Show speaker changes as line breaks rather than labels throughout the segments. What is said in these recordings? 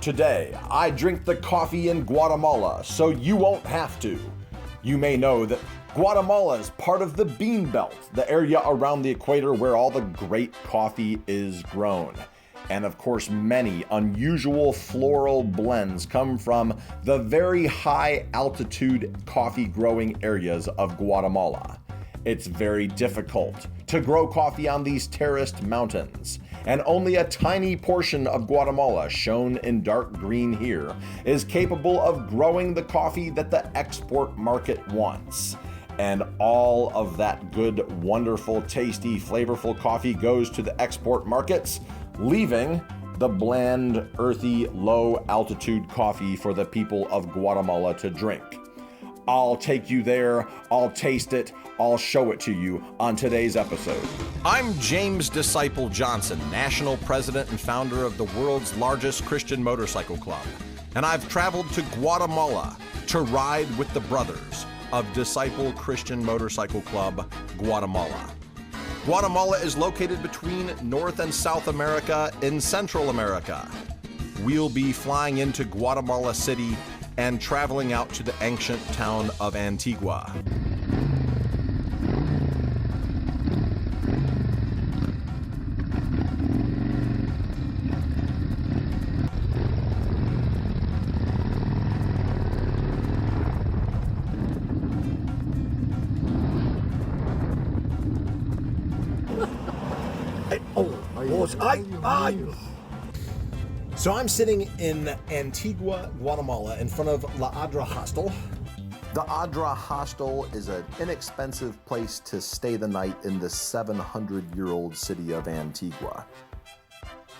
Today, I drink the coffee in Guatemala so you won't have to. You may know that Guatemala is part of the Bean Belt, the area around the equator where all the great coffee is grown. And of course, many unusual floral blends come from the very high altitude coffee growing areas of Guatemala. It's very difficult to grow coffee on these terraced mountains, and only a tiny portion of Guatemala, shown in dark green here, is capable of growing the coffee that the export market wants. And all of that good, wonderful, tasty, flavorful coffee goes to the export markets, leaving the bland, earthy, low-altitude coffee for the people of Guatemala to drink. I'll take you there, I'll taste it, I'll show it to you on today's episode. I'm James Disciple Johnson, National President and founder of the world's largest Christian motorcycle club. And I've traveled to Guatemala to ride with the brothers of Disciple Christian Motorcycle Club, Guatemala. Guatemala is located between North and South America in Central America. We'll be flying into Guatemala City and traveling out to the ancient town of Antigua. So I'm sitting in Antigua, Guatemala, in front of La Adra Hostel. The Adra Hostel is an inexpensive place to stay the night in the 700-year-old city of Antigua.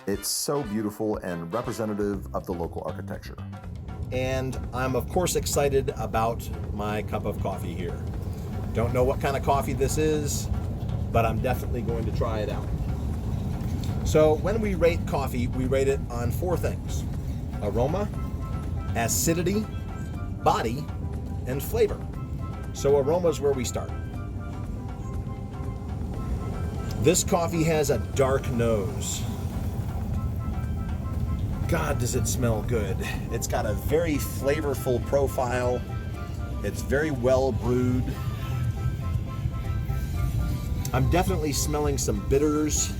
It's so beautiful and representative of the local architecture. And I'm of course excited about my cup of coffee here. Don't know what kind of coffee this is, but I'm definitely going to try it out. So when we rate coffee, we rate it on 4 things: aroma, acidity, body, and flavor. So aroma is where we start. This coffee has a dark nose. God, does it smell good. It's got a very flavorful profile. It's very well brewed. I'm definitely smelling some bitters,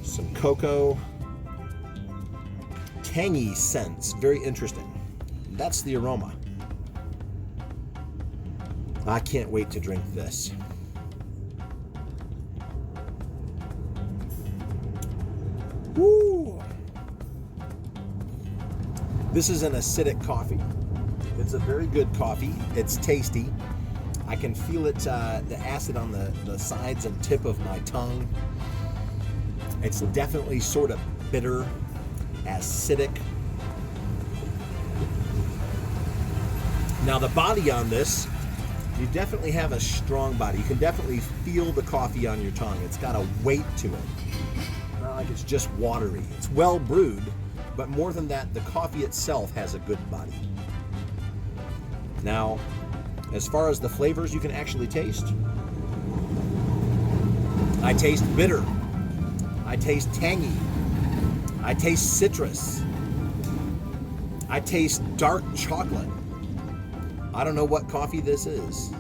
some cocoa, tangy scents, very interesting. That's the aroma. I can't wait to drink this. Woo! This is an acidic coffee. It's a very good coffee. It's tasty. I can feel it, the acid on the sides and tip of my tongue. It's definitely sort of bitter, acidic. Now the body on this, you definitely have a strong body. You can definitely feel the coffee on your tongue. It's got a weight to it. Not like it's just watery. It's well brewed, but more than that, the coffee itself has a good body. Now, as far as the flavors you can actually taste, I taste bitter. I taste tangy. I taste citrus. I taste dark chocolate. I don't know what coffee this is,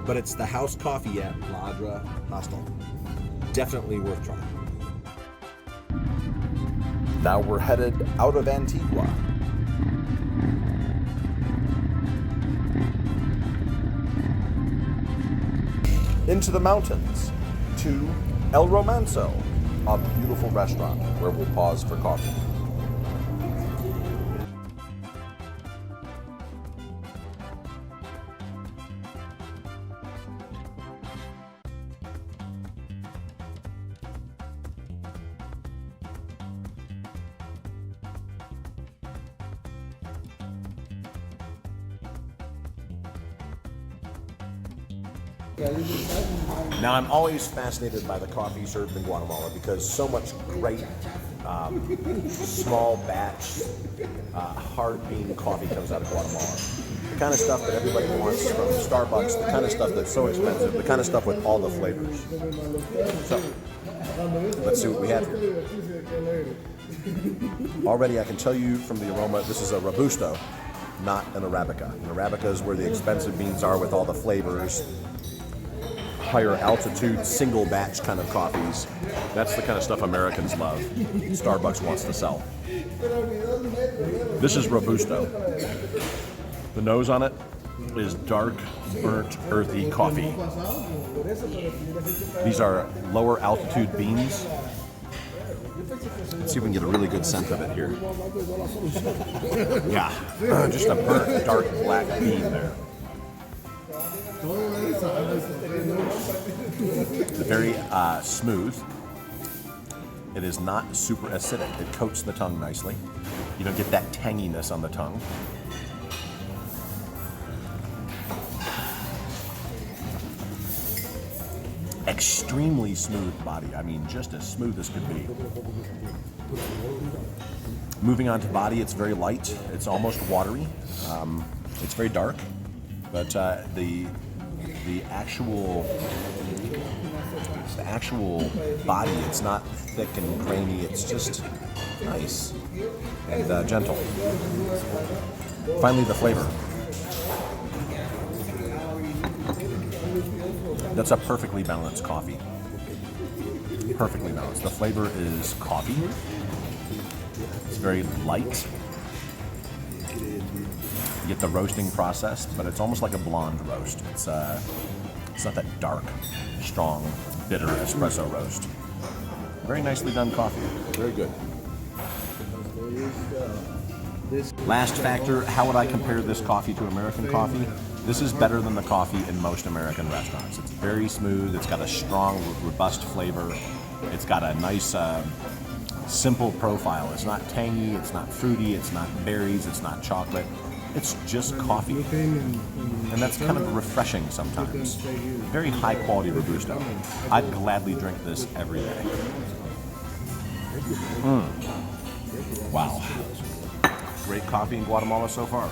but it's the house coffee at La Adra Hostel. Definitely worth trying. Now we're headed out of Antigua. Into the mountains to El Romanzo, a beautiful restaurant where we'll pause for coffee. Now, I'm always fascinated by the coffee served in Guatemala because so much great small batch hard bean coffee comes out of Guatemala. The kind of stuff that everybody wants from Starbucks, the kind of stuff that's so expensive, the kind of stuff with all the flavors. So,
Let's see what we have here. Already I can tell you from the aroma, this is a Robusto, not an Arabica. An Arabica is where the expensive beans are with all the flavors. Higher altitude, single batch kind of coffees. That's the kind of stuff Americans love. Starbucks wants to sell. This is Robusto. The nose on it is dark, burnt, earthy coffee. These are lower altitude beans. Let's see if we can get a really good scent of it here. Yeah, just a burnt, dark, black bean there. Very smooth. It is not super acidic. It coats the tongue nicely. You don't get that tanginess on the tongue. Extremely smooth body. I mean, just as smooth as could be. Moving on to body, it's very light. It's almost watery. It's very dark, but the actual body, it's not thick and grainy. It's just nice and gentle. Finally, the flavor. That's a perfectly balanced coffee. Perfectly balanced. The flavor is coffee. It's very light. You get the roasting process, but it's almost like a blonde roast. It's not that dark, strong, bitter espresso roast. Very nicely done coffee. Very good. Last factor, how would I compare this coffee to American coffee? This is better than the coffee in most American restaurants. It's very smooth. It's got a strong, robust flavor. It's got a nice, simple profile. It's not tangy. It's not fruity. It's not berries. It's not chocolate. It's just coffee. And that's kind of refreshing sometimes. Very high quality Robusto. I'd gladly drink this every day. Wow. Great coffee in Guatemala so far.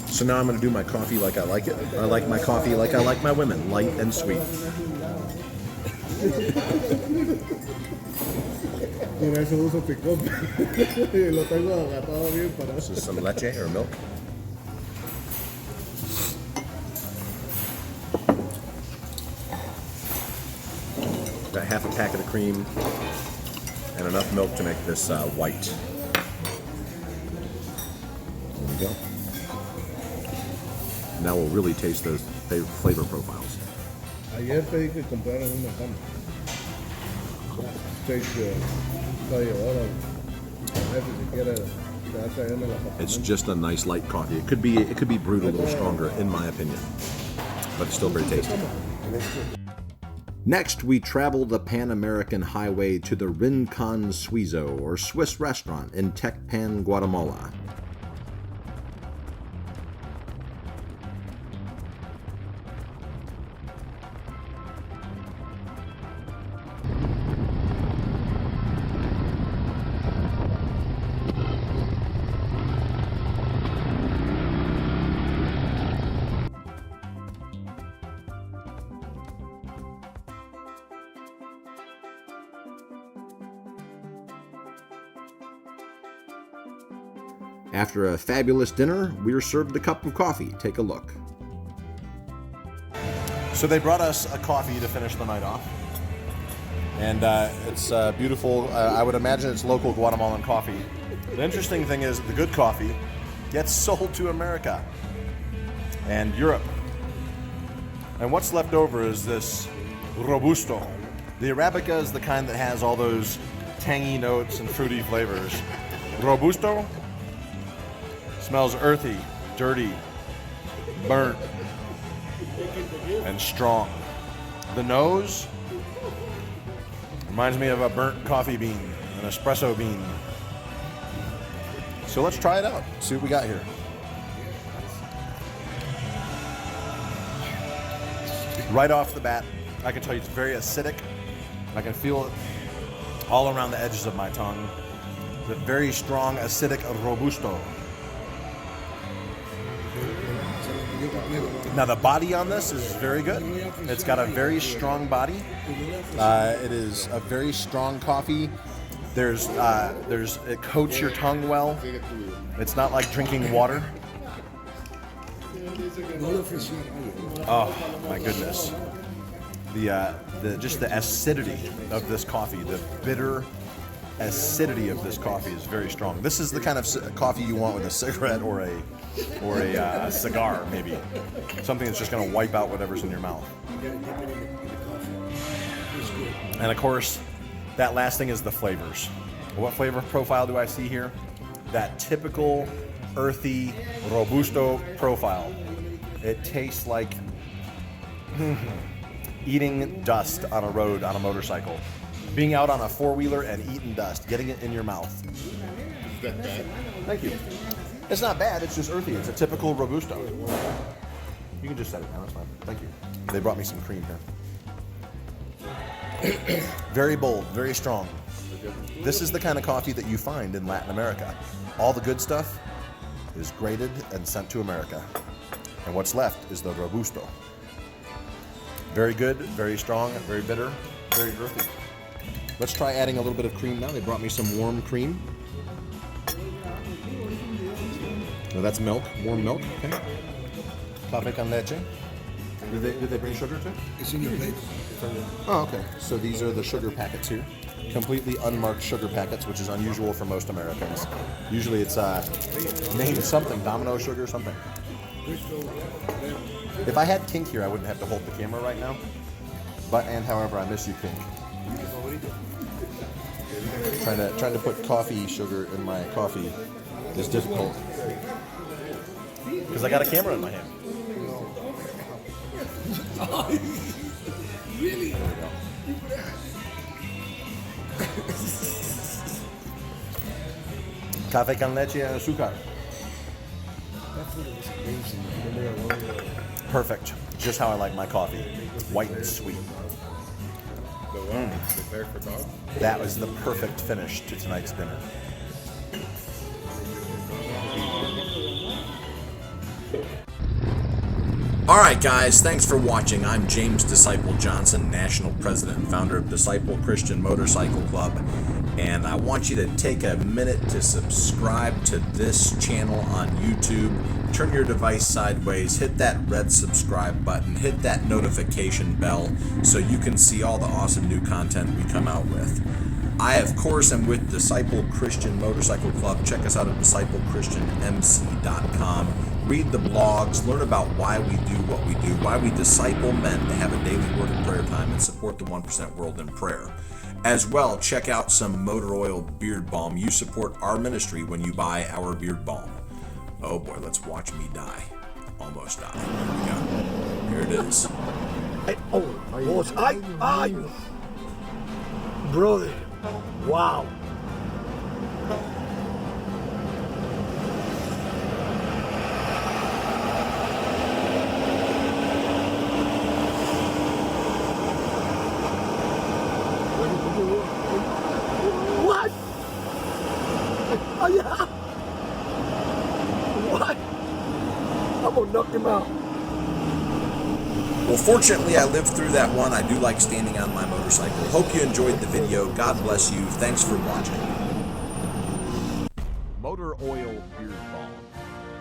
So now I'm going to do my coffee like I like it. I like my coffee like I like my women, light and sweet. This is some leche or milk. Got half a packet of cream and enough milk to make this white. There we go. Now we'll really taste those flavor profiles.
Ayer pedí que compraran una cama.
It's just a nice light coffee. It could be brewed a little stronger, in my opinion, but it's still very tasty. Next, we travel the Pan-American Highway to the Rincon Suizo, or Swiss restaurant in Tecpan, Guatemala. After a fabulous dinner, we were served a cup of coffee. Take a look. So they brought us a coffee to finish the night off. And it's beautiful. I would imagine it's local Guatemalan coffee. The interesting thing is the good coffee gets sold to America and Europe. And what's left over is this Robusto. The Arabica is the kind that has all those tangy notes and fruity flavors. Robusto smells earthy, dirty, burnt, and strong. The nose reminds me of a burnt coffee bean, an espresso bean. So let's try it out, see what we got here. Right off the bat, I can tell you it's very acidic. I can feel it all around the edges of my tongue. It's a very strong, acidic Robusto. Now the body on this is very good. It's got a very strong body. It is a very strong coffee. It coats your tongue well. It's not like drinking water. Oh my goodness. Just the acidity of this coffee, the bitter acidity of this coffee is very strong. This is the kind of coffee you want with a cigarette or a cigar, maybe. Something that's just going to wipe out whatever's in your mouth. And of course, that last thing is the flavors. What flavor profile do I see here? That typical earthy Robusto profile. It tastes like eating dust on a road on a motorcycle. Being out on a four-wheeler and eating dust, getting it in your mouth.
Is that bad?
Thank you. It's not bad, it's just earthy. It's a typical Robusto. You can just set it down, it's fine. Thank you. They brought me some cream here. Very bold, very strong. This is the kind of coffee that you find in Latin America. All the good stuff is graded and sent to America. And what's left is the Robusto. Very good, very strong, very bitter, very earthy. Let's try adding a little bit of cream now. They brought me some warm cream. No, that's milk, warm milk, okay. Café con leche. Did they bring sugar too?
It's in your plate.
Oh, okay. So these are the sugar packets here. Completely unmarked sugar packets, which is unusual for most Americans. Usually it's named something, Domino sugar, something. If I had Kink here, I wouldn't have to hold the camera right now. However, I miss you, Kink. Trying to put coffee sugar in my coffee is difficult because I got a camera in my hand.
Really?
There we go. Café con leche and azúcar. Perfect. Just how I like my coffee. White and sweet.
Prepared for dog?
That was the perfect finish to tonight's dinner.
Alright guys, thanks for watching. I'm James Disciple Johnson, National President and founder of Disciple Christian Motorcycle Club. And I want you to take a minute to subscribe to this channel on YouTube. Turn your device sideways, hit that red subscribe button, hit that notification bell so you can see all the awesome new content we come out with. I, of course, am with Disciple Christian Motorcycle Club. Check us out at disciplechristianmc.com. Read the blogs, learn about why we do what we do, why we disciple men to have a daily word and prayer time and support the 1% world in prayer. As well, check out some motor oil beard balm. You support our ministry when you buy our beard balm. Oh boy, let's watch me die. Almost die. Here we go. Here it is.
Brother, wow. What? Oh yeah. What? I'm gonna knock him out.
Well, fortunately, I lived through that one. I do like standing on my motorcycle. Hope you enjoyed the video. God bless you. Thanks for watching.
Motor oil beard balm.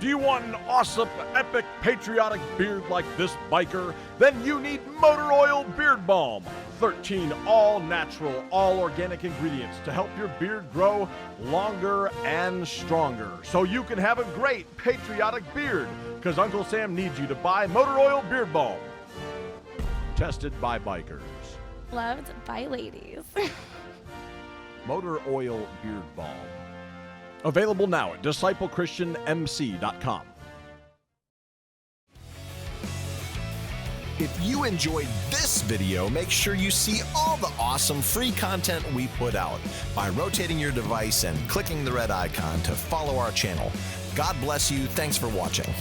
Do you want an awesome, epic, patriotic beard like this biker? Then you need motor oil beard balm. 13 all-natural, all-organic ingredients to help your beard grow longer and stronger so you can have a great patriotic beard, because Uncle Sam needs you to buy motor oil beard balm. Tested by bikers.
Loved by ladies.
Motor oil beard balm. Available now at disciplechristianmc.com.
If you enjoyed this video, make sure you see all the awesome free content we put out by rotating your device and clicking the red icon to follow our channel. God bless you. Thanks for watching.